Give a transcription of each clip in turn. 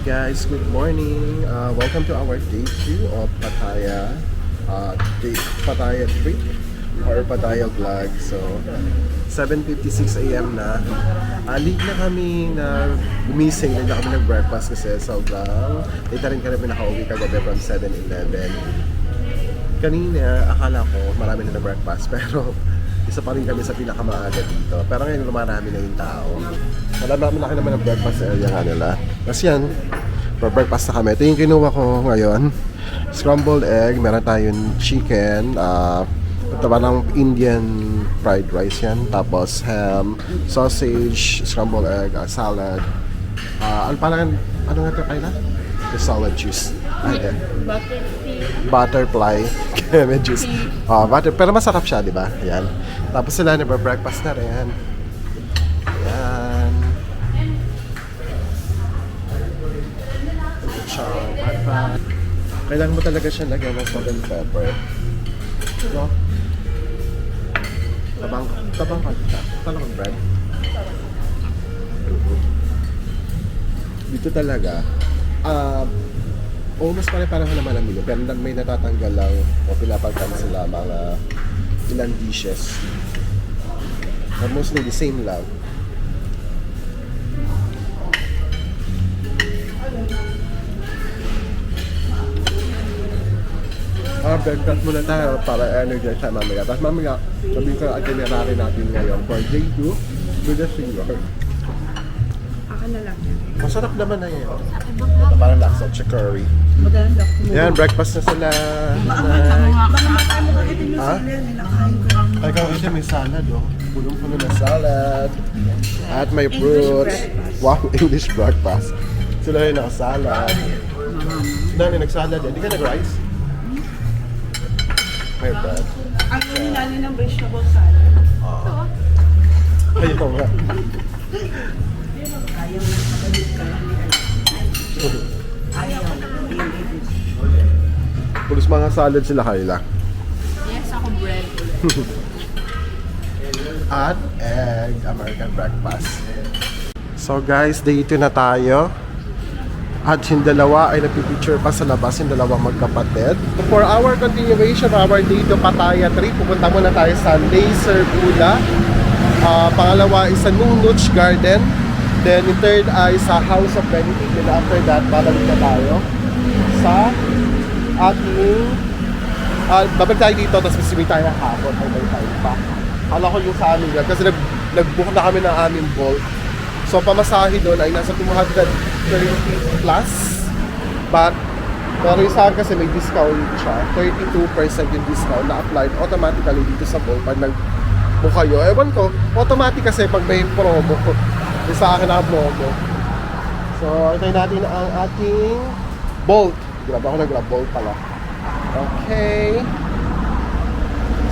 guys, good morning. Welcome to our day 2 of Pattaya trip or Pattaya vlog. So, 7:56 AM na. Late na kami na gumising, late na kami nag-breakfast kasi sobrang late na rin kami nakauwi kagabi from 7-Eleven. Kanina, akala ko marami na breakfast pero isa pa rin kami sa pinakamaaga dito. Pero ngayon lumarami na yung tao. Malaki naman ang breakfast area nga nila. Tapos yan, for breakfast na kami. Ito yung kinuha ko ngayon. Scrambled egg, meron tayong chicken, ito ba ng Indian fried rice yan. Tapos ham, sausage, scrambled egg, salad. Ano nga ito, Kayla? The salad juice. Butterfly. May juice. Pero masarap siya, di ba? Ayan. Tapos sila breakfast na rin. Ayan. Kailangan mo talaga siya lagyan ng salt and pepper. No? Tabang ka. Talagang bread. Dito talaga, almost pare-pareho naman ang menu, pero may natatanggal lang o pinapagkan sila mga ilang dishes. Or mostly the same lang. Breakfast muna tayo para energize tayo mamaya. Tapos mamaya, sabihin ko ang itinerary natin ngayon for day 2 with the senior. Akin na lang yan. Masarap naman na yun. Parang laksa, curry. Maganda. Yan, breakfast na sila. Ha? Ay, kung kasi may salad, oh. Punong-puno na salad. At may fruits. Wow, English breakfast. Sila yung nakasalad. Dahil nagsalad yan. Hindi ka nag-rice? May bread. Ang nilali ng vegetable salad. Ayaw nga. Ayaw na kapalit ka lang nila. Ayaw. Pulos mga salad sila, Kayla. Yes, ako bread. At egg American breakfast. So guys, day 2 na tayo. At yung dalawa ay nagpipicture pa sa labas, yung dalawang magkapatid. For our continuation, our day to Pattaya trip, pupunta muna tayo sa Laser Buddha. Pangalawa is sa Nunuch Garden. Then yung third ay sa House of Benedict. Then after that, babalik na tayo sa ating babalik tayo dito, tapos masibig tayo hapon. Babalik tayo pa. Kala ko yung sa amin yan, kasi nag-book na kami ng aming Bolt. So pamasahe doon ay nasa 230 plus. But pero yung sa akin kasi may discount siya. 32% yung discount na applied automatically dito sa Bolt pag nag-book kayo. Ewan ko, automatic kasi pag may promo. Yung sa akin na promo. So antayin natin ang ating Bolt. Grabe ako nag-grab Bolt pala. Okay.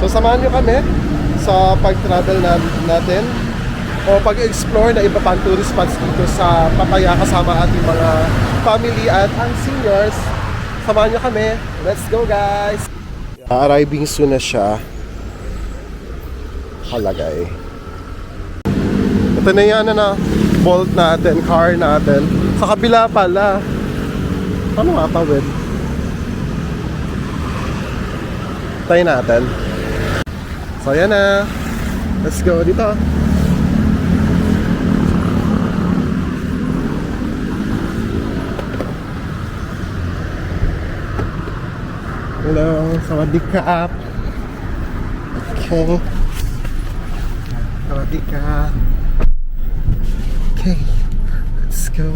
So samahan nyo kami sa pag-travel natin o pag-explore na iba pang tourist spots dito sa Pattaya kasama ating mga family at ang seniors. Samahan nyo kami. Let's go, guys! Arriving soon na siya. Kalagay. Ito na yan na Bolt natin, car natin. Sa kabila pala. Ano nga tawid? Tayo natin. So yan na. Let's go dito. Hello, sawadee ka. Okay. Sawadee ka. Okay, let's go.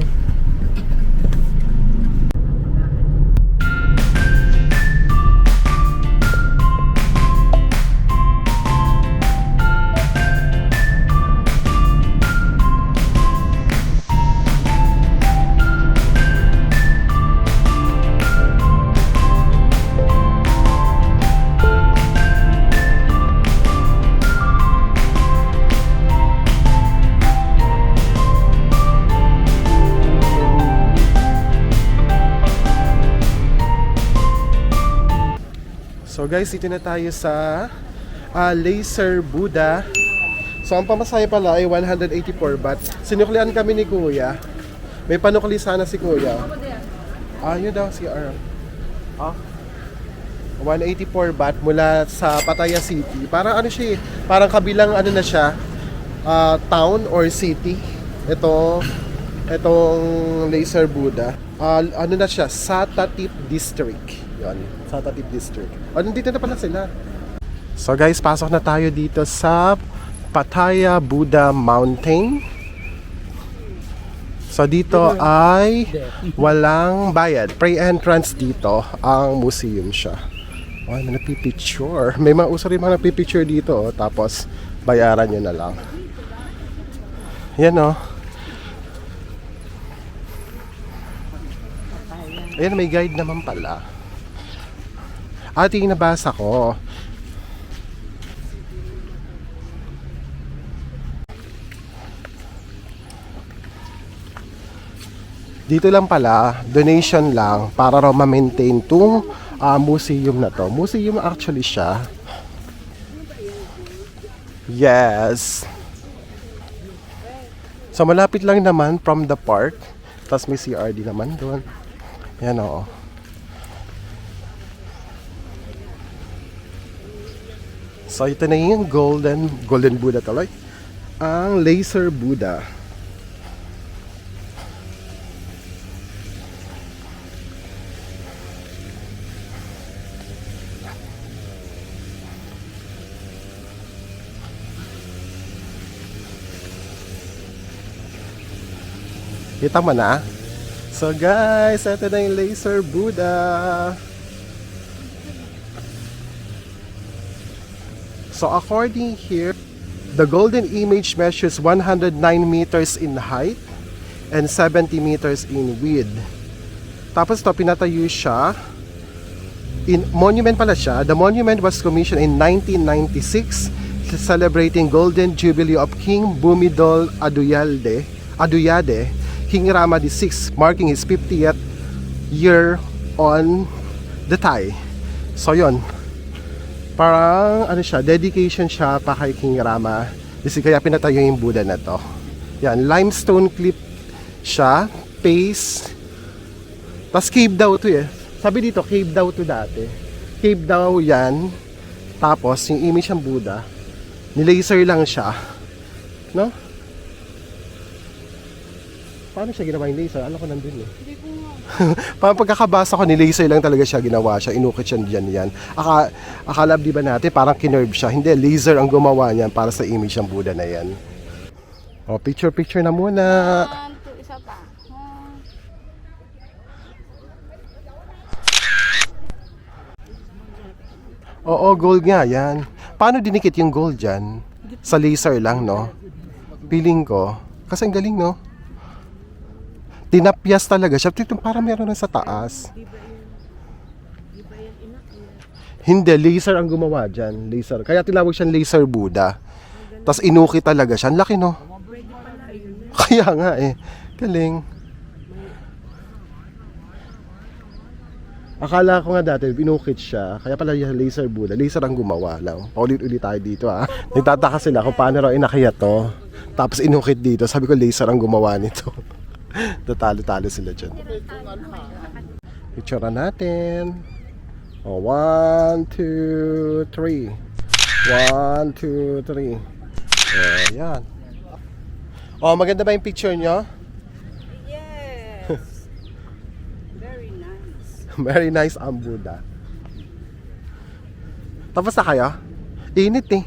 So guys, dito na tayo sa Laser Buddha. So ang pamasahe pala ay 184 baht. Sinuklian kami ni Kuya. May panukli sana si Kuya. Yun daw, CR. 184 baht mula sa Pattaya City. Parang ano siya eh, parang kabilang ano na siya, town or city. Itong Laser Buddha. Ano na siya, Satatip District. Yun, Satatip District. Nandito na pala sila. So guys, pasok na tayo dito sa Pattaya Buddha Mountain. So dito ay walang bayad. Free entrance dito. Ang museum siya. May napipicture. May mga uso rin mga napipicture dito. Tapos bayaran nyo na lang. Yan o. Ayan, may guide naman pala. Yung nabasa ko. Dito lang pala, donation lang para raw ma-maintain tong museum na to. Museum actually siya. Yes. So malapit lang naman from the park. Tapos may CRD naman doon. Yan o. So ito na yung Golden Buddha tuloy. Ang Laser Buddha. Kita mo na? So guys, ito na yung Laser Buddha. So according here, the golden image measures 109 meters in height and 70 meters in width. Tapos to pinatayo siya. Monument pala siya. The monument was commissioned in 1996 celebrating Golden Jubilee of King Bhumidol Aduyade, King Rama VI, marking his 50th year on the Thai. So yon, parang ano siya, dedication siya pa kay King Rama. Kasi kaya pinatayo yung Buddha na to. Yan, limestone cliff siya, paste. Tapos cave daw to eh. Sabi dito, cave daw to dati. Cave daw yan. Tapos yung image ng Buddha, nilaser lang siya. No? Paano siya ginawa yung laser? Alam ko nandun eh. Hindi ko nga. Parang pagkakabasa ko, ni-laser lang talaga siya ginawa siya. Inukit siya diyan yan. Akala di ba natin parang kinerve siya. Hindi, laser ang gumawa niyan para sa image ng Buddha na yan. O, picture na muna. 1, 2, isa pa. Oo, gold nga yan. Paano dinikit yung gold dyan? Sa laser lang, no? Feeling ko. Kasi ang galing, no? Tinapyas talaga siya. Parang meron na sa taas. Hindi, laser ang gumawa dyan. Laser. Kaya tinawag siyang Laser Buddha. Tapos inukit talaga siya. Ang laki, no? Kaya nga eh. Galing. Akala ko nga dati, inukit siya. Kaya pala yung Laser Buddha. Laser ang gumawa. Paulit-ulit tayo dito, ha? Nagtataka sila kung paano raw inakiyat to. Tapos inukit dito. Sabi ko, laser ang gumawa nito. Tatalo-talo sila dyan. Picture natin. 1, 2, 3. 1, 2, 3. Ayan. Maganda ba yung picture nyo? Yes. Very nice. Very nice ang Buddha. Tapos na kayo? Init eh.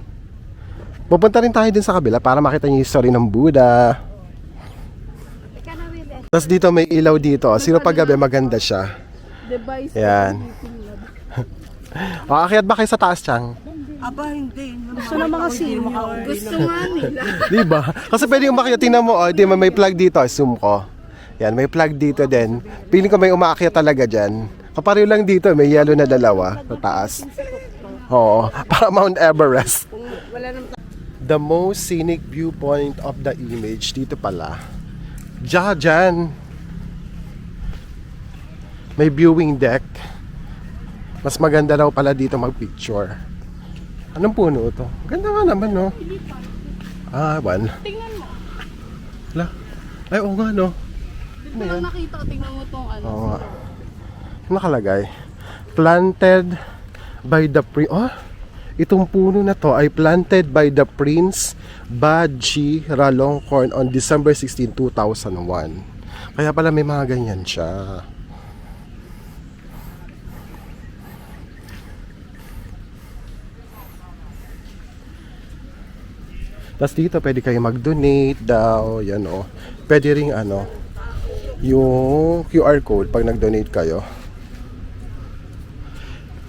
Pupunta rin tayo din sa kabila para makita niyo yung story ng Buddha. Tapos dito may ilaw dito. Sino pag gabi maganda siya. Device. Yan. Aakyat ba kayo sa taas, Chang? Aba, hindi. Gusto na mga senior. Gusto nga nila. Diba? Kasi pwede umakyat. Tingnan mo, di ba may plug dito. Zoom ko. Yan, may plug dito din. Piling ko may umaakyat talaga dyan. Kapareho lang dito, may yellow na dalawa sa taas. Oo, para Mount Everest. Wala naman. The most scenic viewpoint of the image dito pala. Dyan. May viewing deck. Mas maganda daw pala dito mag-picture. Anong puno ito? Ganda nga naman, no? Tingnan mo. Ay, oo nga, no? Ano yan? nakita ko, tingnan mo tong ano. Oo nga. Nakalagay. Planted by the Prince. Oh, itong puno na to ay planted by the Prince Baji Ralongkorn on December 16, 2001. Kaya pala may mga ganyan siya. Tapos dito pwede kayo mag-donate daw, yan oh. Pwede ring ano, yung QR code pag nag-donate kayo.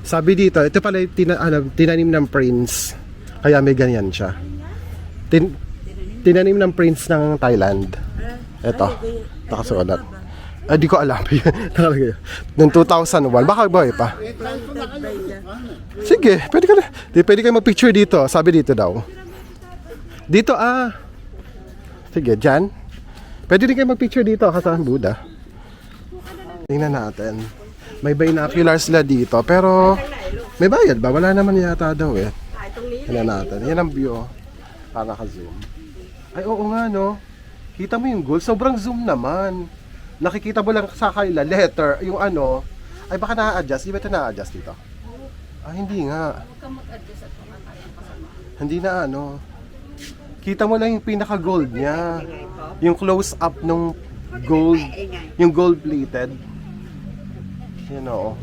Sabi dito, ito pala yung tinanim ng Prince. Kaya may ganyan siya. Tinanim ng Prince ng Thailand. Ito, nakasulat. Di ko alam. Noong 2001, baka ba pa? Sige, pwede ka na. Pwede kayo mag-picture dito. Sabi dito daw. Dito sige, dyan. Pwede din kayo mag-picture dito kasama Buddha. Tingnan natin. May binoculars sila dito. Pero may bayad ba? Wala naman yata daw eh. Tingnan natin. Yan ang view. Para ka-zoom. Ay oo nga no. Kita mo yung gold. Sobrang zoom naman. Nakikita mo lang sa kaila letter. Yung ano. Ay baka na-adjust. Di ba ito na-adjust dito? Hindi nga. Huwag kang mag-adjust at kumakayang kasama. Hindi na ano. Kita mo lang yung pinaka-gold niya. Yung close-up nung gold. Yung gold-plated. Yan o.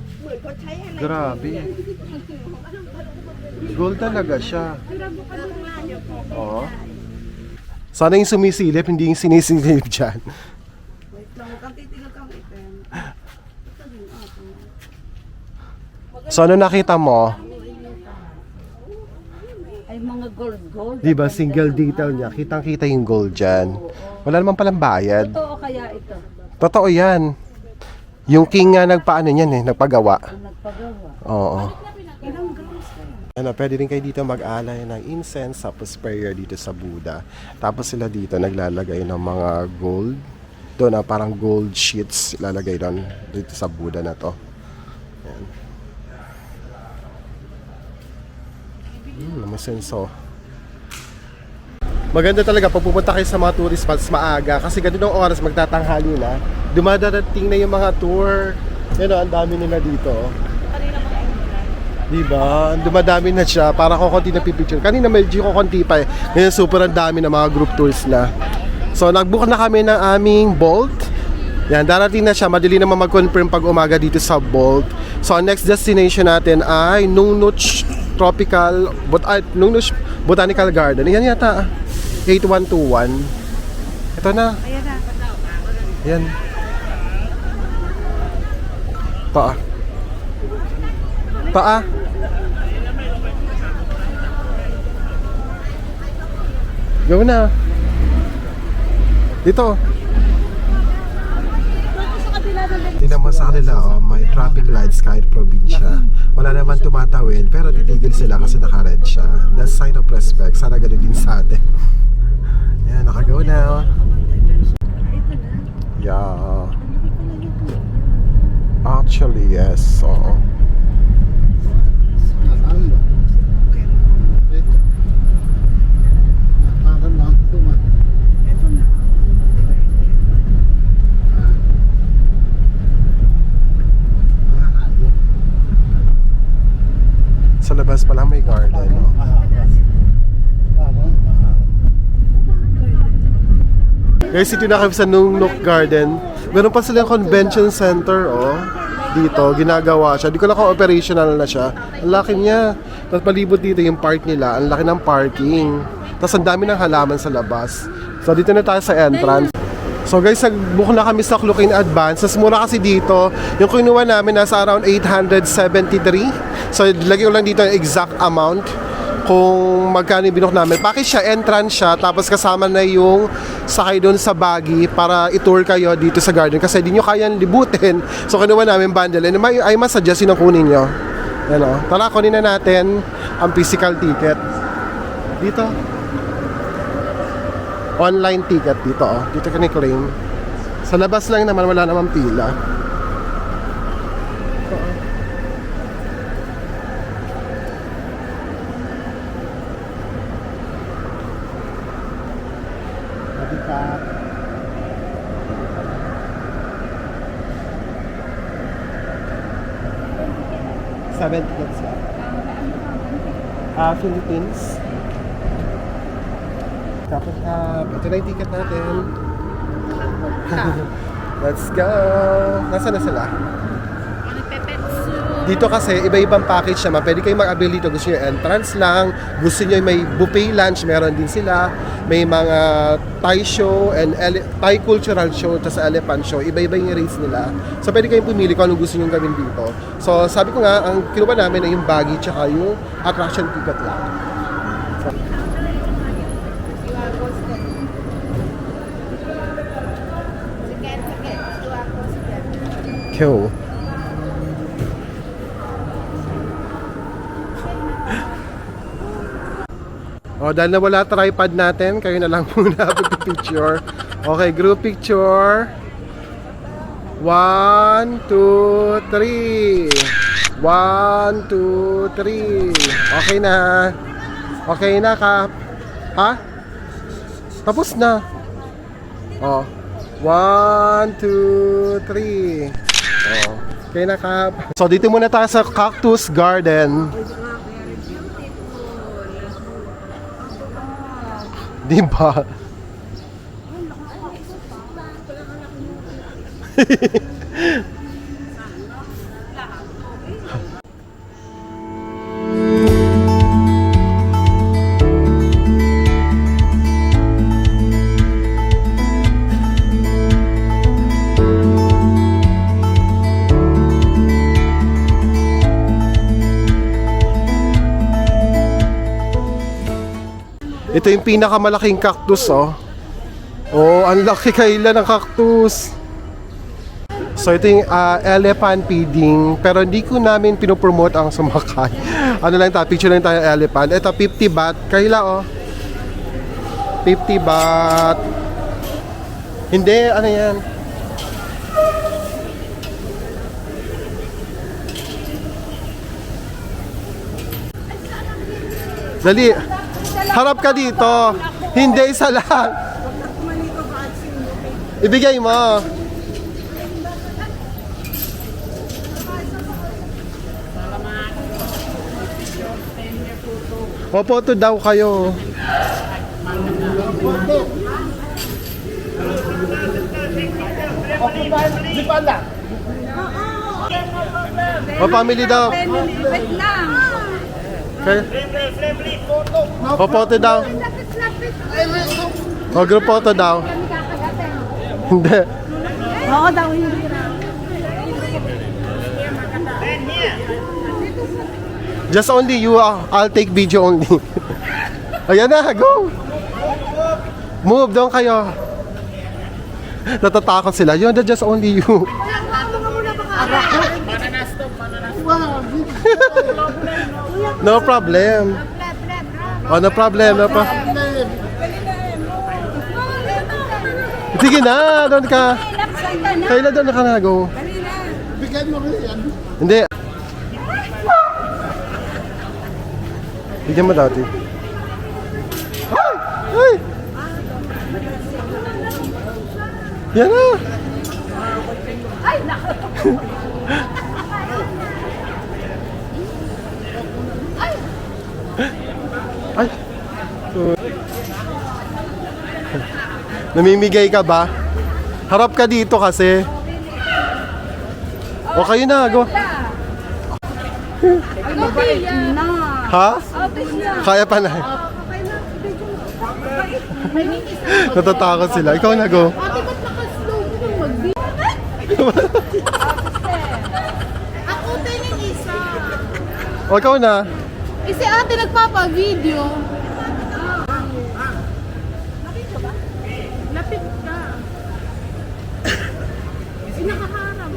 Grabe. Gold talaga siya. Oo. Sana yung sumisilip, hindi yung sinisilip dyan. So ano nakita mo? Ay, mga gold. Diba single detail niya, kitang-kita yung gold dyan. Wala naman palang bayad. Totoo kaya ito? Totoo yan. Yung king nga nagpaano niyan eh, nagpagawa. Nagpagawa. Oo. Ilang grams kaya? Ano, pwede rin kayo dito mag-alay ng incense tapos prayer dito sa Buddha. Tapos sila dito naglalagay ng mga gold. Doon na parang gold sheets ilalagay doon dito sa Buddha na to. Ayan. May senso. Maganda talaga pag pupunta kayo sa mga tourist spots maaga kasi ganito ng oras magtatanghali na. Dumadarating na yung mga tour. Yan o, ang dami nila dito. Diba? Dumadami na siya para kukunti na pipicture. Kanina medyo kukunti pa eh. Ngayon super ang dami na mga group tours na. So nagbook na kami ng aming Bolt. Yan, darating na siya. Madali naman mag-confirm pag umaga dito sa Bolt. So ang next destination natin ay Nungnuch Nungnuch Botanical Garden. Yan yata 8121. Ito na. Yan. Paa. Go na. Dito. Tingnan mo sa kanila, may traffic lights kahit probinsya. Wala naman tumatawid, pero titigil sila kasi naka-red siya. That's sign of respect. Sana ganun din sa atin. Yan, naka-go na. Yeah. Actually, yes. Oo. Sa labas pa lang may garden, no? Guys, ito na kami sa Nungnuch Garden. Meron pa silang convention center, oh. Dito, ginagawa siya. Di ko lang kung operational na siya. Ang laki niya. Tapos palibot dito yung park nila. Ang laki ng parking. Tapos ang dami ng halaman sa labas. So dito na tayo sa entrance. So guys, nag-book na kami sa Klook in advance. Mas mura kasi dito. Yung kinuha namin nasa around 873. So lagay ko lang dito yung exact amount kung magkano yung binook namin. Package siya, entrance siya, tapos kasama na yung sakay doon sa buggy para i-tour kayo dito sa garden kasi di nyo kayang libutin. So kinuha namin bundle and I must suggest yun ang kunin nyo. Ano, tara, kunin na natin ang physical ticket. Dito. Online ticket dito, oh. Dito ka ni-claim. Sa labas lang naman, wala namang pila. 7 tickets lang. Philippines. Kapag ito na yung ticket natin. Let's go! Nasaan na sila? Dito kasi, iba-ibang package naman. Pwede kayong mag-avail dito. Gusto nyo entrance lang. Gusto nyo may buffet lunch. Meron din sila. May mga Thai show and Thai cultural show. Tapos elephant show. Iba-iba yung race nila. So, pwede kayong pumili kung anong gusto nyo gawin dito. So, sabi ko nga, ang kinuha namin ay yung baggy tsaka yung attraction ticket lang. So, cool. O, dahil nawala tripod natin, kayo na lang muna picture. Okay, group picture. 1, 2, 3. 1, 2, 3. Okay na. Okay na, Kap. Ha? Tapos na. O. 1, 2, 3. O. Okay na, Kap. So, dito muna tayo sa Cactus Garden. Diba? Ito yung pinakamalaking cactus, oh. Oh, ang laki kaila ng cactus. So, ito yung elephant feeding. Pero hindi ko namin pinopromote ang sumakay. Ano lang tayo, picture lang tayo ng elephant. Ito, 50 baht. Kaila, oh. 50 baht. Hindi, ano yan? Dali. Harap ka dito. Hindi, isa lang. Ibigay mo. Popoto daw kayo. O, family daw. Wait lang. Okay. Popoto daw. O, group photo daw. Hindi. Oo daw, hindi na. Just only you. I'll take video only. Ayan na, go. Move, doon kayo. Natatakot sila. Yun, just only you. No problem. Oh, no problem. No problem. Sige na, doon ka. Kailan doon ka na, go. Bigyan mo rin yan. Hindi. Bigyan mo dati. Ay! Ay! Yan na! Ay, naku. Ay! Namimigay ka ba? Harap ka dito kasi. O kayo na, go. Okay na. Ha? Okay na. Kaya pa na. Natatakot sila. Ikaw na, go. Ate, ba't naka-slow mo nung mag-video? Ako din yung isa. O ikaw na. Eh, si ate nagpapa-video. Lapit ka. Eh, nakaharap.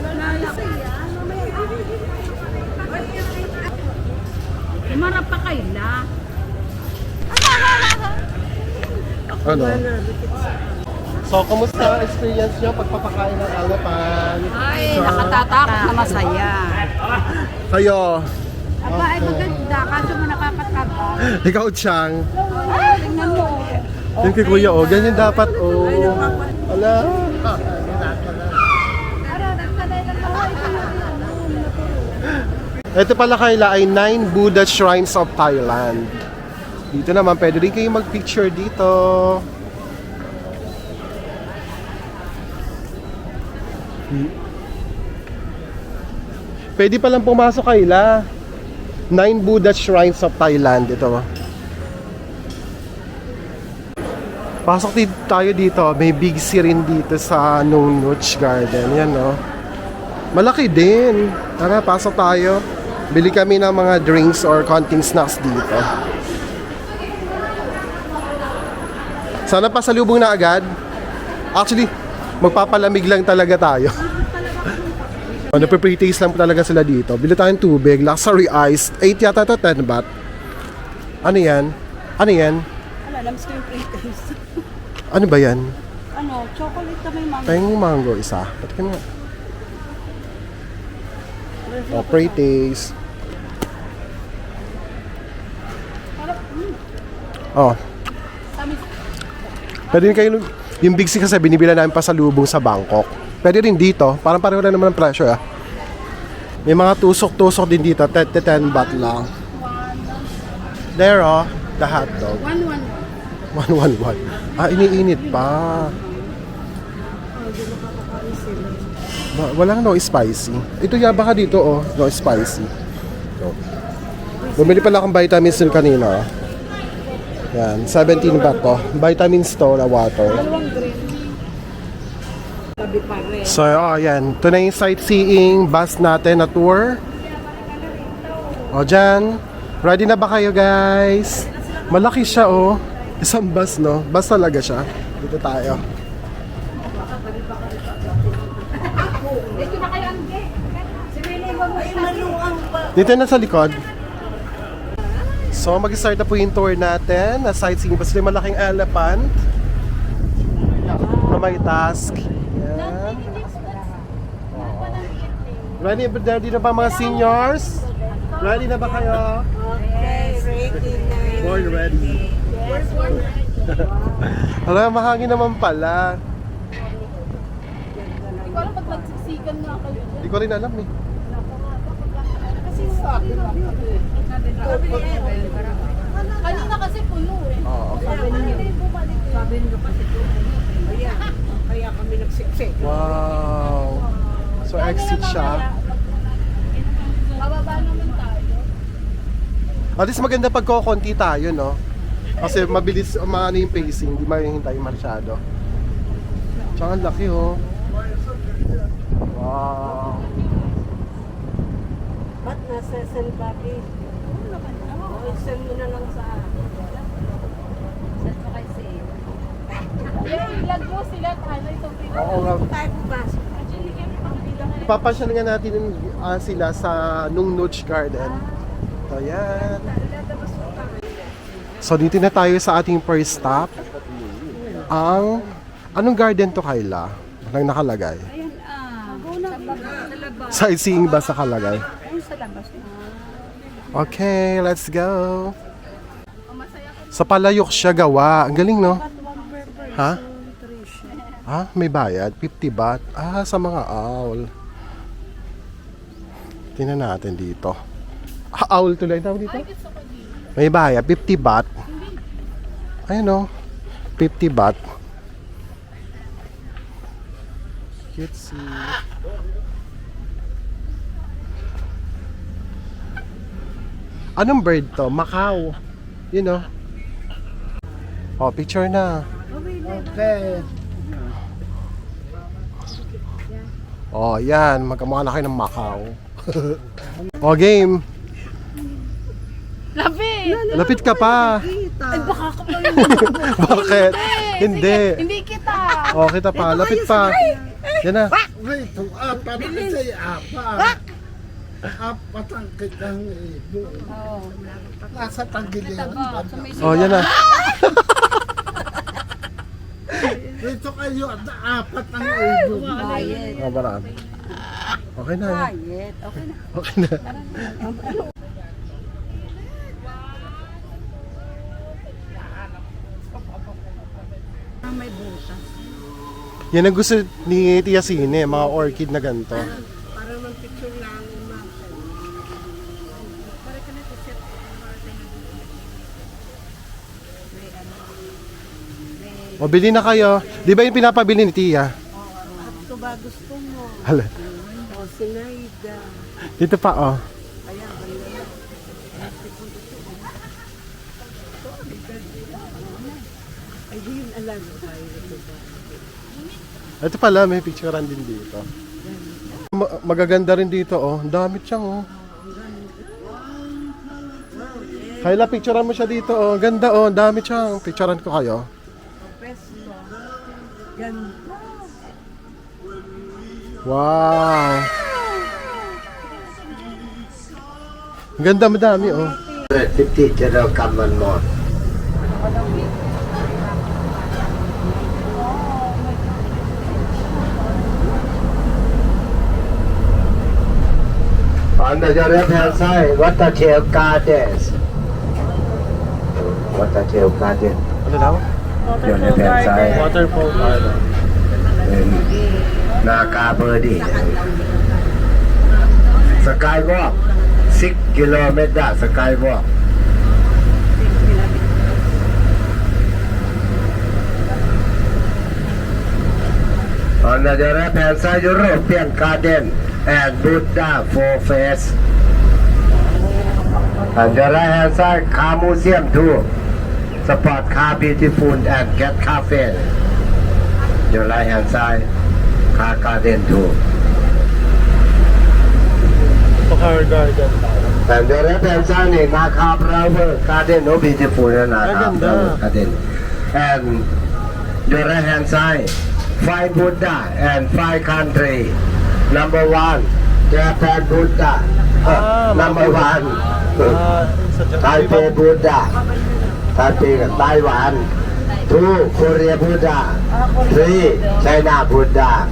Lalaki yan. Marap pa kaila. Ano? So, kumusta ang experience nyo pagpapakain ng elephant? Ay, nakatatakot na masaya. Kayo, Aba, ay maganda. Kaso mo nakakataba. ikaw, Chang. Ay, tingnan mo. Yung kay Kuya, oh, ganyan dapat, oh. Ala. Ito pala Kayla ay 9 Buddha Shrines of Thailand. Dito naman, pwede rin kayo mag-picture dito. Pwede palang pumasok Kayla. 9 Buddha Shrines of Thailand. Ito. Pasok tayo dito. May Big C rin dito sa Nung Nooch Garden. Yan, no? Malaki din. Tara, pasok tayo. Bili kami ng mga drinks or konting snacks dito. Sana pasalubong na agad. Actually, magpapalamig lang talaga tayo. Pre-taste lang talaga sila dito. Bili tayong tubig, luxury ice. 8 yata ito, 10 baht. Ano yan? Ano yan? Ano, namiss ko yung pre-taste. Ano ba yan? Ano, chocolate na may mango. Tayong mango isa. Ba't ka nga? Oh, pre-taste. Oh. Pwede rin kayo, yung Big C kasi binibila namin pasalubong sa Bangkok. Pwede rin dito, parang pareho lang naman ang presyo ah. May mga tusok-tusok din dito, 10 baht lang. There oh, the hot dog. 111. Ah, iniinit pa. Walang no spicy. Ito ya baka dito oh, no spicy. So, bumili pala akong vitamins din kanina. Yan, 17 baht to. Vitamins to na water. So, yan. Ito na yung sightseeing bus natin na tour. O, dyan. Ready na ba kayo, guys? Malaki siya, oh. Isang bus, no? Bus talaga siya. Dito tayo. Dito na sa likod. So, mag-start na po yung tour natin na sightseeing. Basta yung malaking elephant na may task. Yan. Ready na ba mga seniors? Ready na ba kayo? Okay, ready na. Born ready. Alam, mahangin naman pala. Hindi ko alam pag nagsiksikan nga kayo. Hindi ko rin alam eh. Kasi sabi lang. Kanina kasi puno eh. Oo. Sabi nyo kasi puno. Kaya kami nagsiksik. Wow. So exit siya. Bababa naman tayo. At least maganda pag kukunti tayo, no? Kasi mabilis, maano yung pacing, hindi mahihintay masyado. Tsaka ang laki, oh. Wow. Ba't nasa send Bobby? Send mo na lang sa... Send mo kay Save. Ilag mo sila, ano itong pinag... Oo nga. Tayo pumasok. Ipapasyan nga natin sila sa Nung Nooch Garden. So, yan. So, dito na tayo sa ating first stop. Anong garden to, Kayla? Anong nakalagay? Ayan sa labas. Sightseeing ba sa kalagay? Ayun sa labas na. Okay, let's go. Sa palayok siya gawa. Ang galing, no? Ha? Ah, may bayad? 50 baht? Ah, sa mga owl. Tingnan natin dito. Ah, owl tuloy tawag dito? May bayad, 50 baht. Ayun, no? 50 baht. Cutesy. Anong bird to? Macau. You know. Oh, picture na. Okay. Oh, yan. Magkamukha na kayo ng Macau. Oh, game. Lapit! Lapit ka pa. Ay, baka ka pa yun. Bakit? Hindi. Hindi kita. Oh, kita pa. Lapit pa. Yan na. Wait, apat kasi apat. Apat ang kitang ibo. Nasa tagiliran. Oh, yan na. Dito kayo, apat ang ibo. Bayet. Oh, marami. Okay na. Bayet. Okay na. Okay na. May butas. Yan ang gusto ni Tia Sine, mga orchid na ganito. Para mang picture lang natin. O, bili na kayo. Di ba yung pinapabili ni Tia? Ito ba gusto mo? Hala. O, sinayda. Dito pa, oh. Ayan, banda. Ay, di yun alam. Tayo ito ba? Ito pala, may picturean din dito. Magaganda rin dito, oh. Ang dami siyang, oh. Kayla, picturean mo siya dito, oh. Ganda, oh. Ang dami siyang. Picturean ko kayo. Pesto. Ganda. Wow. Ang ganda, madami, oh. 50 to the common more. On the left hand side, Watertail Gardens. Watertail Garden. Ano daw? Your left hand side. Waterfall garden. And Nakabodi. Skywalk. 6 kilometers skywalk. On the left hand side, European Garden and Buddha Four Face. On the right hand side, Car Museum too. Sport car, beautiful and cat cafe. Your right hand side, Car Garden too. Car garden. And the left hand side is Naka Flower Garden, no beautiful Naka Maganda. Flower Garden. And the right hand side, 5 Buddha and 5 country. Number 1, Japan Buddha. Number 1, Taipei Buddha. Taipei, Taiwan. 2, Korea Buddha. 3, China Buddha.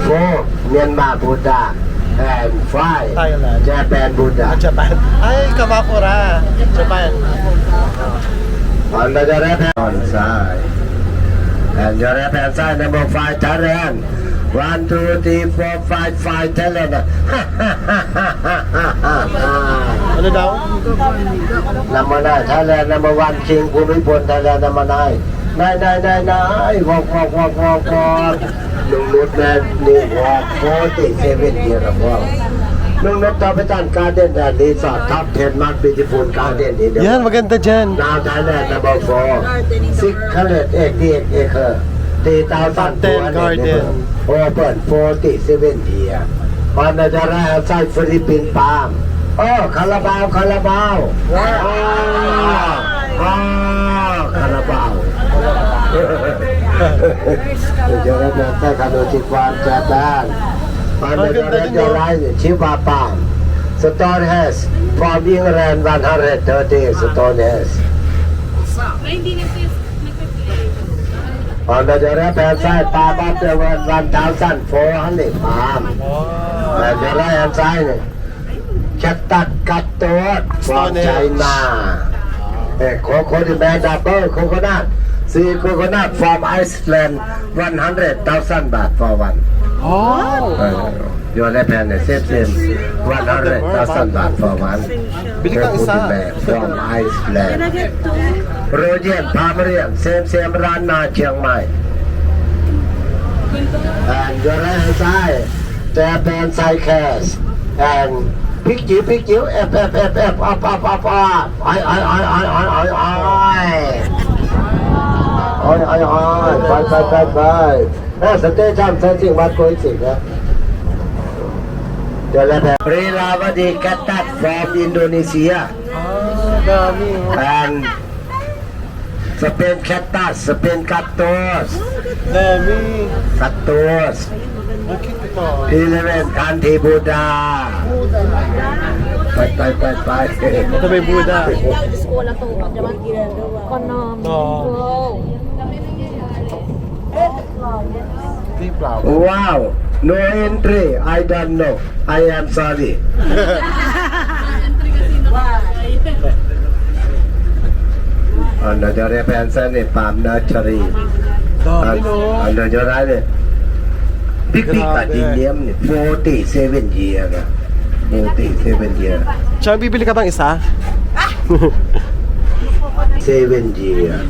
4, Myanmar Buddha. And 5, Thailand. Japan Buddha. Japan. Ay, Kamakura. Japan. On the left hand side. And your left hand side, number 5, Thailand. 1, 2, 3, 4, 5, 5, Thailand. Ano daw? Number 9, Thailand. Number 1, King Bhumipol, Thailand. Number 9. 9. Walk. Nung Nutt na ni walk 47 years of walk. Nung Nutt Tropical Garden and Resort, top 10 most beautiful garden in the Yan, world. maganda dyan. Now Thailand number 4, 688 acre, 3,200 garden. open 47 years. On the right hand side, Philippine palm. Oh, Carabao. Carabao. The right hand side, Kanuchikwan, Japan. On the right hand, Chiba palm. Stonehenge from England 130 Stonehenge. On the left hand side, palm of the world 1,400 palm. And the right hand side, Cactus Cactus from China. Coconut mandible coconut. See coconut from Iceland 100,000 baht for one. Oh. Your left hand is 100,000 baht for one. Bili kang isa. From Iceland. Rodian, Pomeranian, same Rana, Chiang Mai. And your right hand side, Japan Cycles. And pick you, F, up. Five. That's a daytime sensing what going to see. Prilavadi Katak from Indonesia. Dami. And Spain Cactus, Spain Cactus. Dami. Cactus. Ang cute ito. 11 Kanti Buddha. Bye. Ito may Buddha. Diyos ko, wala itong pagdaman ginagawa. Kanam. No. Wow. Deep flower. Wow, no entry. I don't know. I am sorry. On the left hand side, palm nursery. Dami, no? On the right, big gardenium, 47 years. 47 years. Siya, bibili ka bang isa? 7 years.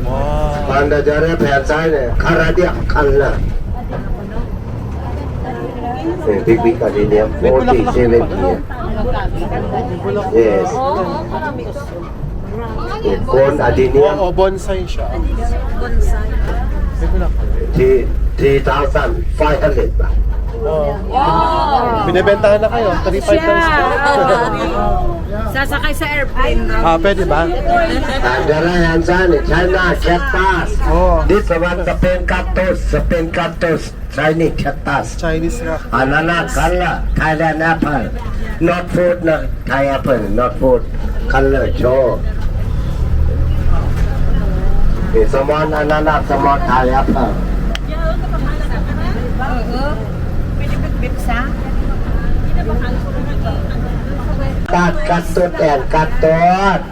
Wow. อันเดอร์แผ่นซ้ายเนี่ยคาราเดียคันละบิ๊กอะดีเนียม47 years yes โกนอะดีเนียม Oo, bonsai siya. May bulak. 3,500 บาท Wow. Binibentahan na kayo, 35 times. Sasakay sa airplane. Pwede ba? Andara yan saan China cactus. Oh. This one Spain cactus, Chinese cactus. Chinese rock. Ananas color, Thailand apple. Not food, not Thai apple, not food. Color show. Someone ananas, someone Thai apple. Cactus and cactus.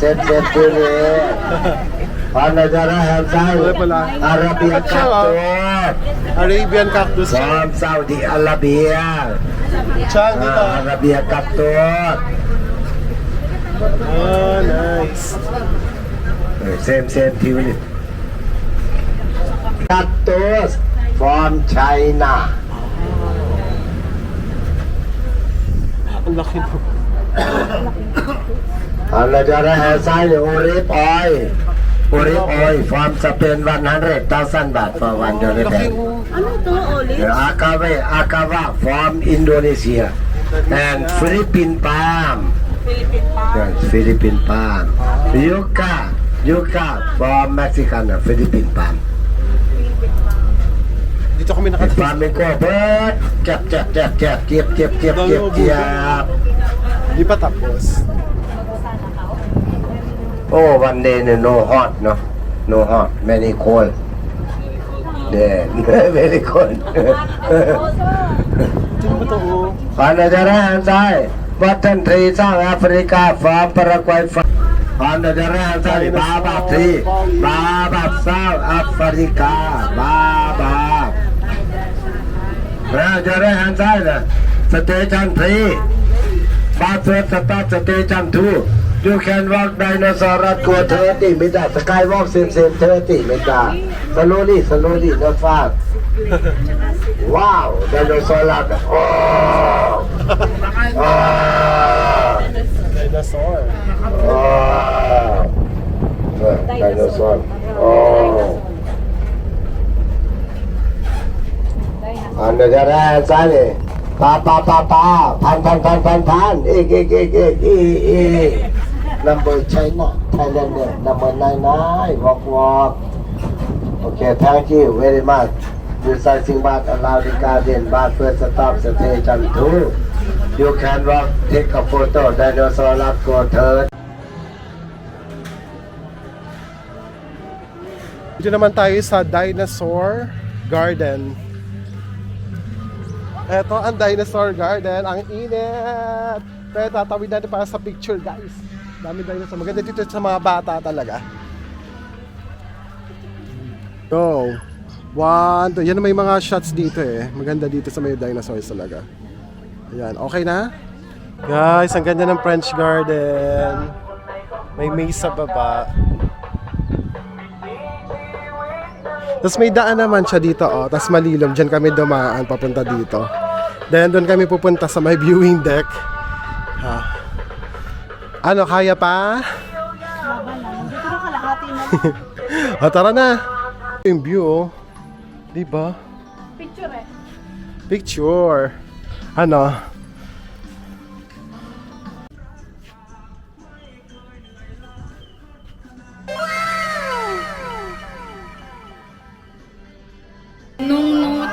Set TV. Another hand side. Arabian cactus. Arabian cactus. From Saudi Arabia. Chang dito. Arabian cactus. Oh, nice. Same TV. Cactus from China. Ang laki mo. Another hand side olive oil. Olive oil from Spain 100,000 baht for one dollar. Laki mo. Ano to, olive? Akava from Indonesia and Philippine palm. Yes, Philippine palm. Yucca from Mexican Philippine palm. Dito kami nakatingin. Farming ko, but keep. Di pa tapos. Oh, one day no hot, no hot, many cold. Yeah, very cold. Sino ba ito? Another hand side, button tree, South Africa, from Paraguay. Another hand side, Baba tree, Baba South Africa, Baba. Another hand side, station 3, Bus stop station 2. You can walk dinosaur at go 30 meter, skywalk same 30 meter. Slowly, not fast. Wow, dinosaur at oh. Dinosaur. Dinosaur. Oh. Ano dyan saan Pa. Pan. Ik. Number China, Thailand, number 99. Walk. Okay, thank you very much. Recycling bath allow the garden, bath first stop station 2. You can walk, take a photo, dinosaur lab go third. Dito naman tayo sa Dinosaur Garden. Eto ang Dinosaur Garden. Ang init! Pero tatawid natin para sa picture, guys. Dami dinosaur. Maganda dito sa mga bata talaga. Go! 1, 2. Yan may mga shots dito eh. Maganda dito sa may dinosaurs talaga. Ayan, okay na? Guys, ang ganda ng French Garden. May maze sa baba. Tapos may daan naman siya dito, oh. Tapos malilom. Diyan kami dumaan papunta dito. Then doon kami pupunta sa may viewing deck. Ano, kaya pa? Dito na kalahati na. Tara na. Yung view, oh. Diba? Picture eh. Picture. Ano?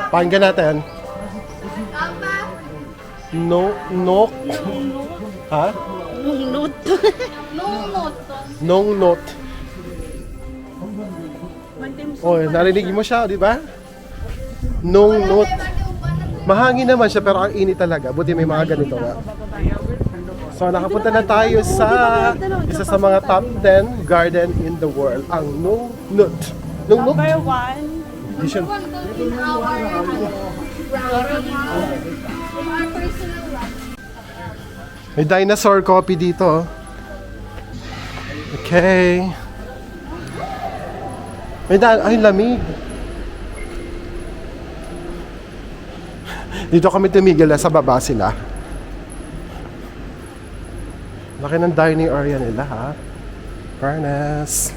Pakinggan natin. Nok. Ha? Nong not. Oh, narinig mo siya, di ba? Nong not. Mahangin naman siya pero ang init talaga. Buti may mga ganito nga. So nakapunta na tayo sa isa sa mga top 10 garden in the world, ang Nong Not. Nong Not? Number 1. Edition. May dinosaur copy dito. Okay. May daan, ay lamig. Dito kami tumigil, sa baba sila. Laki ng dining area nila ha. Fairness.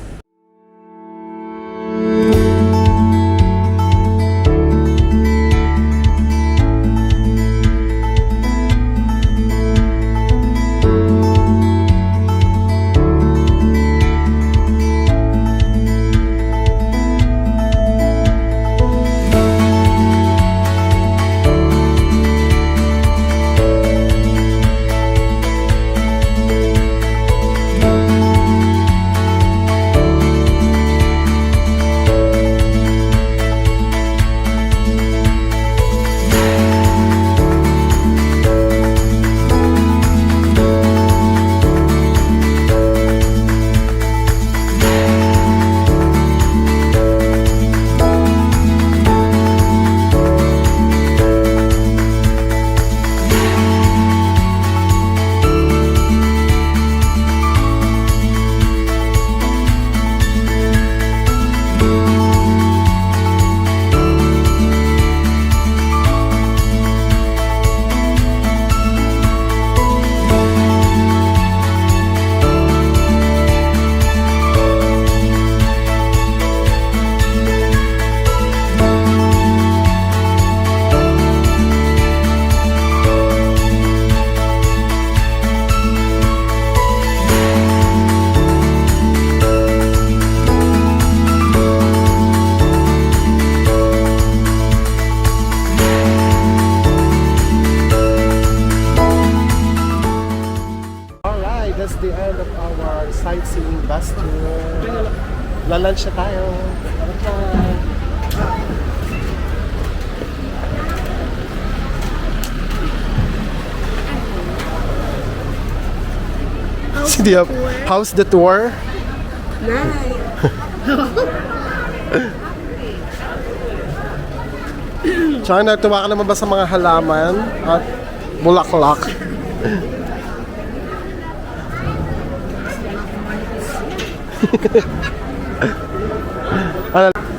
Alright, that's the end of our sightseeing bus tour. Lalunch na tayo. How's the tour? Nice. Tsaka natuwa ka naman ba sa mga halaman at bulaklak?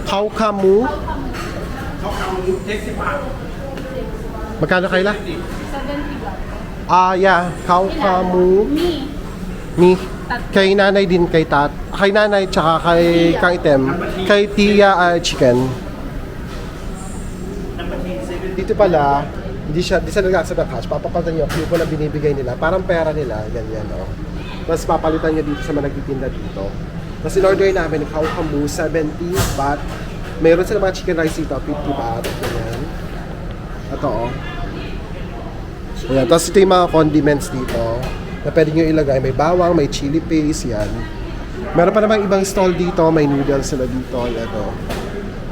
Kaukamu? Magkano kaila? 70 ba? Yeah, Kaukamu. Mi. Kay nanay din, kay nanay tsaka kay Kang Item. Kay Tia chicken. Dito pala, di siya nag-accept ng cash. Papapalitan niyo yung na binibigay nila. Parang pera nila, ganyan, no? Tapos papalitan niyo dito sa mga nagtitinda dito. Tapos in-order namin, Kaukamu, 70 baht. Meron sila mga chicken rice dito, 50 baht. Ganyan. Ito, oh. Ayan. Tapos ito yung mga condiments dito na pwede nyo ilagay. May bawang, may chili paste, yan. Meron pa namang ibang stall dito. May noodles sila dito. Ito.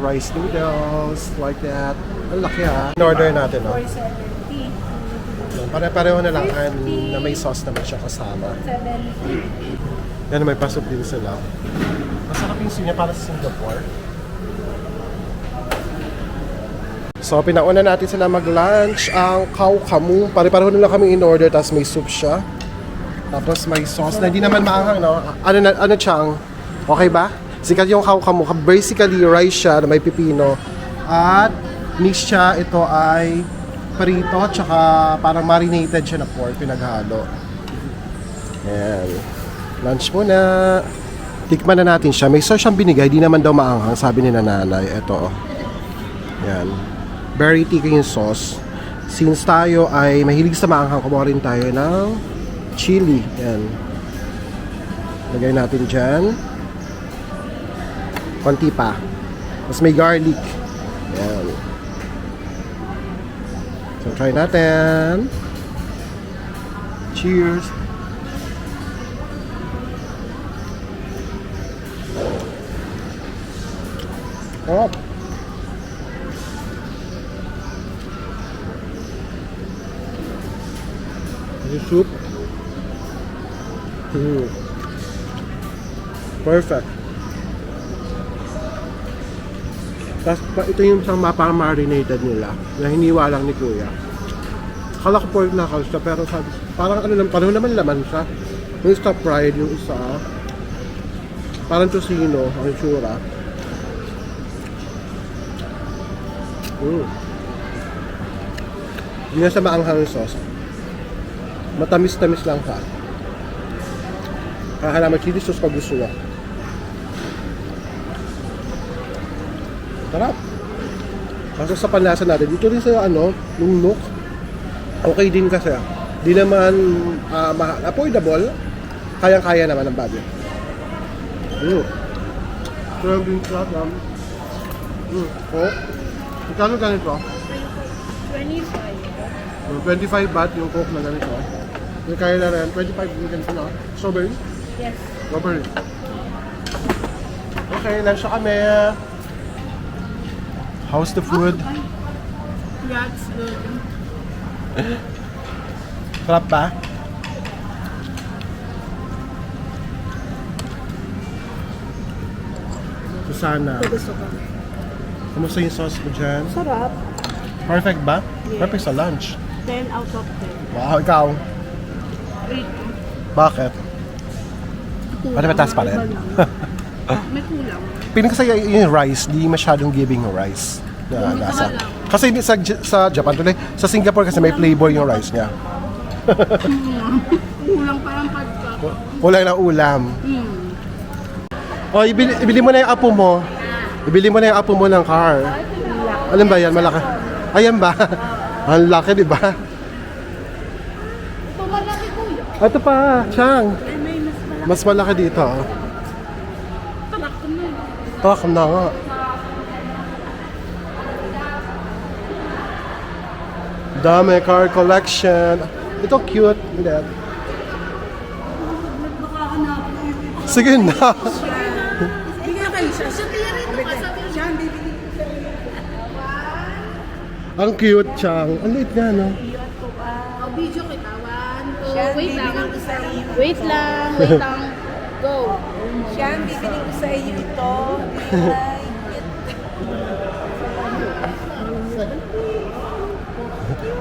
Rice noodles, like that. Ang laki ha. In-order natin, no? 470. Pare-pareho na lang na may sauce naman siya kasama. 70. Yan, may pasok din sila. Masarap yung sinya para sa Singapore. So, pinauna natin sila mag-lunch ang Kaukamu. Pare-pareho na lang kami in-order, tapos may soup siya. Tapos may sauce na hindi naman maanghang, no? Ano Chang? Okay ba? Sikat yung Kaukamu. Basically, rice siya na may pipino. At mix siya, ito ay prito, tsaka parang marinated siya na pork, pinaghalo. Ayan. Lunch muna. Tikman na natin siya. May sauce siyang binigay, di naman daw maanghang, sabi ni nanay. Ito. Ayan. Very thick yung sauce. Since tayo ay mahilig sa maanghang, kumuha rin tayo ng chili. Ayan. Lagay natin dyan. Konti pa. Tapos may garlic. Ayan. So, try natin. Cheers! Oh! Yung soup. Perfect. Tapos ito yung isang parang marinated nila na hiniwa lang ni Kuya. Akala ko pork knuckles siya, pero sabi, parang ano lang, parang naman laman siya. Yung stir fried, yung isa parang tocino, ang sura. Hindi na siya maanghang yung sauce. Matamis-tamis lang siya. Kaya may chili sauce pag gusto niya. Sarap. Kaso sa panlasa natin, dito rin sa nunok. Okay din kasi. Di naman mahal. Affordable. Kayang-kaya naman ang budget. Sarap din siya. Oh. Magkano ganito? 25 baht yung coke na ganito. Yung kaya na rin. 25 yung ganito na. Strawberry? Yes. Strawberry. Okay, lunch na kami. How's the food? Yeah, it's good. Sarap ba? Susana, Gusto ko. kumusta yung sauce mo dyan? Sarap. Perfect ba? Yes. Perfect sa lunch. 10 out of 10. Wow, ikaw? 8. Bakit? Ano ba taas pa rin? May kulang. Piling kasi yung rice, di masyadong giving yung rice. Na lasa. Kasi hindi sa Japan tuloy, sa Singapore kasi may flavor yung rice niya. Kulang parang pagka. Wala na ulam. Oh, ibili mo na yung apo mo. Ibili mo na yung apo mo ng car. Alam ba yan? Malaki. Ayan ba? Ang laki, di ba? Ito malaki kuya. Ito pa, Chang. Ay, may mas malaki. Mas malaki dito. Tarak ko na. Talk na nga. Dami car collection. Ito cute. Hindi. Sige na. Bigyan kayo siya. Siya kaya rin ito kasabi siya. Bibili. Ang cute, Chang. Ang liit nga, no? O, video kita. 1, 2. Siya, Wait lang. bibili ko sa iyo. Wait lang. Wait lang. Go. Siya, bibili ko sa iyo ito.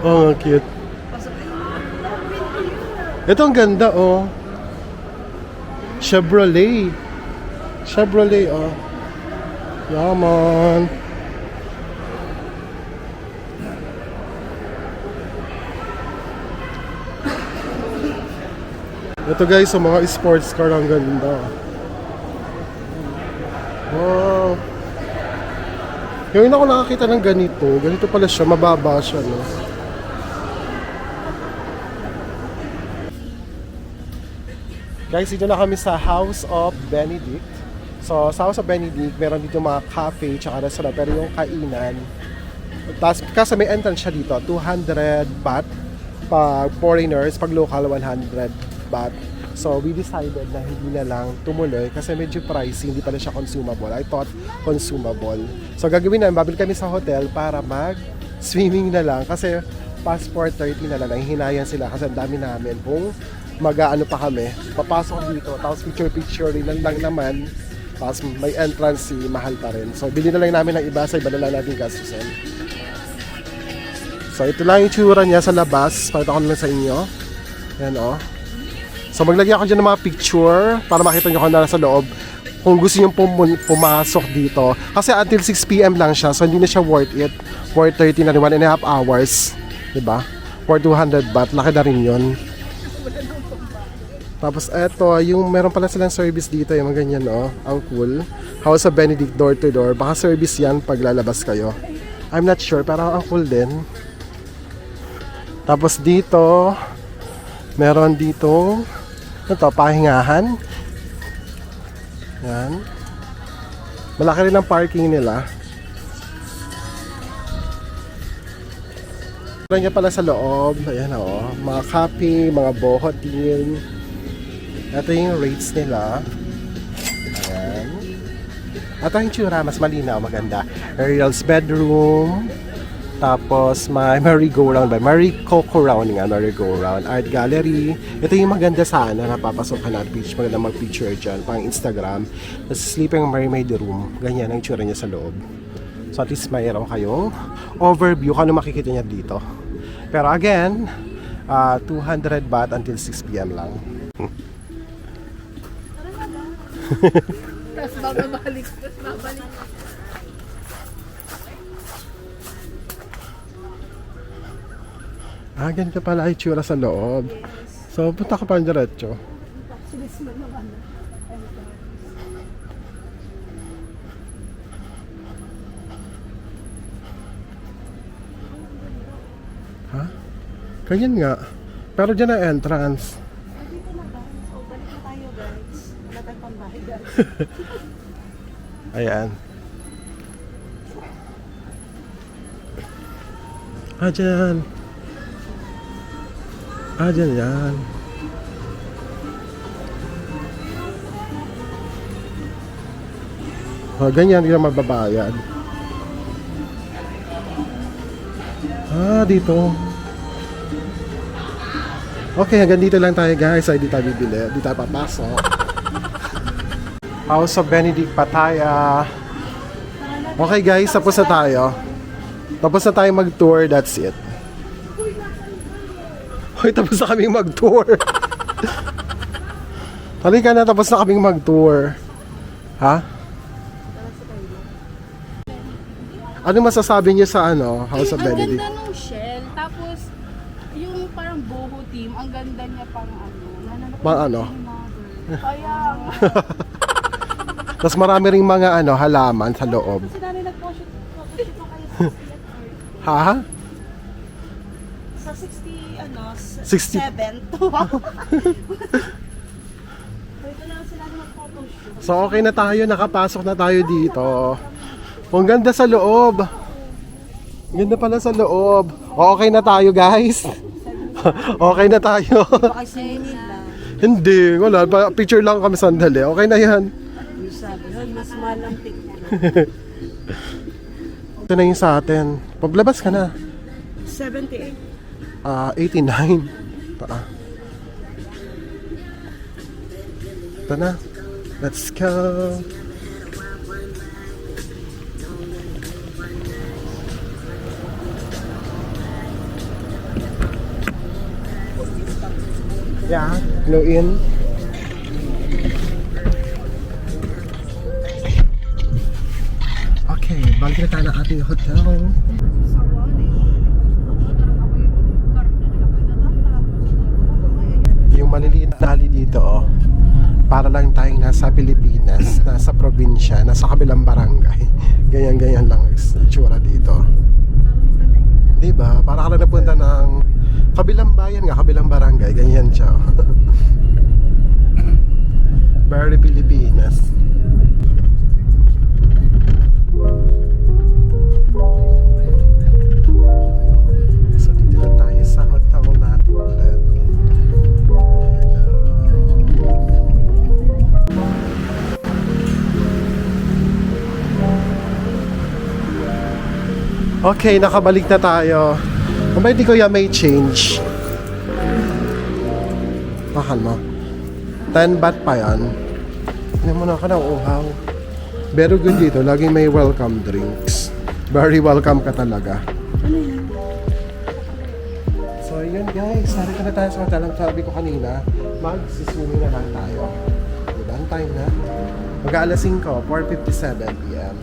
Oh, ang cute. Ito ang ganda, oh. Chevrolet. Chevrolet, oh. Yaman. Ito guys, yung mga sports car ang ganda. Wow. Ngayon ako nakakita ng ganito. Ganito pala siya, mababa siya, no? Guys, dito na kami sa House of Benedict. So, sa House of Benedict, meron dito mga cafe tsaka restaurant. Pero yung kainan, tapos kasi may entrance siya dito, 200 baht pag foreigners, pag local 100 baht. So, we decided na hindi na lang tumuloy kasi medyo pricey, hindi pala siya consumable. I thought consumable. So, gagawin namin, babili kami sa hotel para mag-swimming na lang kasi past 4:30 na lang, nahihinayan sila kasi ang dami namin kung mag-ano pa kami, papasok dito, tapos picture-picture rin lang naman, tapos may entrance si mahal pa rin. So, bili na lang namin ng iba sa iba na lang natin gastusin. So, ito lang yung tsura niya sa labas. Pakita ko na lang sa inyo. Yan, oh. So, maglagay ako dyan ng mga picture para makita nyo kung nasa loob. Kung gusto nyo pumasok dito. Kasi until 6 PM lang siya, so hindi na siya worth it. 4:30 na rin, 1.5 hours. Diba? For 200 baht, laki na rin yun. Tapos eto, yung meron pala silang service dito, yung mga ganyan, no? Ang cool. House of Benedict, door to door. Baka service yan pag lalabas kayo. I'm not sure, pero ang cool din. Tapos dito, meron dito, ito, pahingahan. Yan. Malaki rin ang parking nila. Meron niya pala sa loob. Ayan, o. Mga kape, mga bohotin. Ito yung rates nila. Ayan. Ito yung tsura, mas malinaw, maganda. Ariel's bedroom. Tapos may merry-go-round ba? Merry-coco-round nga, merry-go-round. Art gallery. Ito yung maganda sana, napapasok ka na page. Maganda mag-picture dyan, pang Instagram. Tapos sleeping mermaid room. Ganyan ang tsura niya sa loob. So at least mayroon kayong overview kung ano makikita niya dito. Pero again, 200 baht until 6 PM lang. Tapos babalik. Tapos babalik. Ah, ganito pala ay tsura sa loob. So, punta ka pa diretso. Ha? Ganyan nga. Pero dyan ang entrance. Dito na ba? So, balik na tayo guys. Wala tayong pambahay guys. Ayan. Ah, dyan. Ah, dyan yan. Oh, ganyan, hindi na mababayad. Ah, dito. Okay, hanggang dito lang tayo guys. Ay, di tayo bibili. Di tayo papasok. House of Benedict Pattaya. Okay guys, tapos na tayo. Tapos na tayo mag-tour, that's it. Hoy, tapos na kaming mag-tour. Halika na, tapos na kaming mag-tour. Ha? Ano masasabi niyo sa House of Ang Benedict? ganda nung shell. Tapos, yung parang boho team, ang ganda niya pang Pang ano? Kaya, Tapos marami ring mga halaman sa loob. Kasi dami nag-photoshoot ko kayo sa CFR. Ha? Sa 60, 60. 7 to. Pwede lang sila mag-photoshoot. So okay na tayo, nakapasok na tayo dito. Ang ganda sa loob. Ang ganda pala sa loob. Okay na tayo guys. Okay na tayo. Kasi nila. Hindi, wala. Picture lang kami sandali. Okay na yan. Yung sabi, mas mahal ang picture. Ito na yung sa atin. Paglabas ka na. 78. 89. Paa. Ito na. Let's go. Yeah, glow in. Okay, balik na tayo ng ating hotel. Yung maliliit na alley dito, para lang tayong nasa Pilipinas, nasa probinsya, nasa kabilang barangay. Ganyan-ganyan lang ang itsura dito. Diba? Para ka lang napunta ng kabilang bayan nga, kabilang barangay. Ganyan siya. Very Pilipinas. So dito na tayo sa hotel natin ulit. Okay, nakabalik na tayo. Kung ba hindi ko may change. Mahal mo. 10 baht pa yan. Hindi mo na ka na uhaw. Very good dito. Laging may welcome drinks. Very welcome ka talaga. So yun guys. Narito na tayo sa hotel. Ang sabi ko kanina, mag-swimming na lang tayo. Diba? Ang time na. Mag-aalas 5, 4:57 p.m.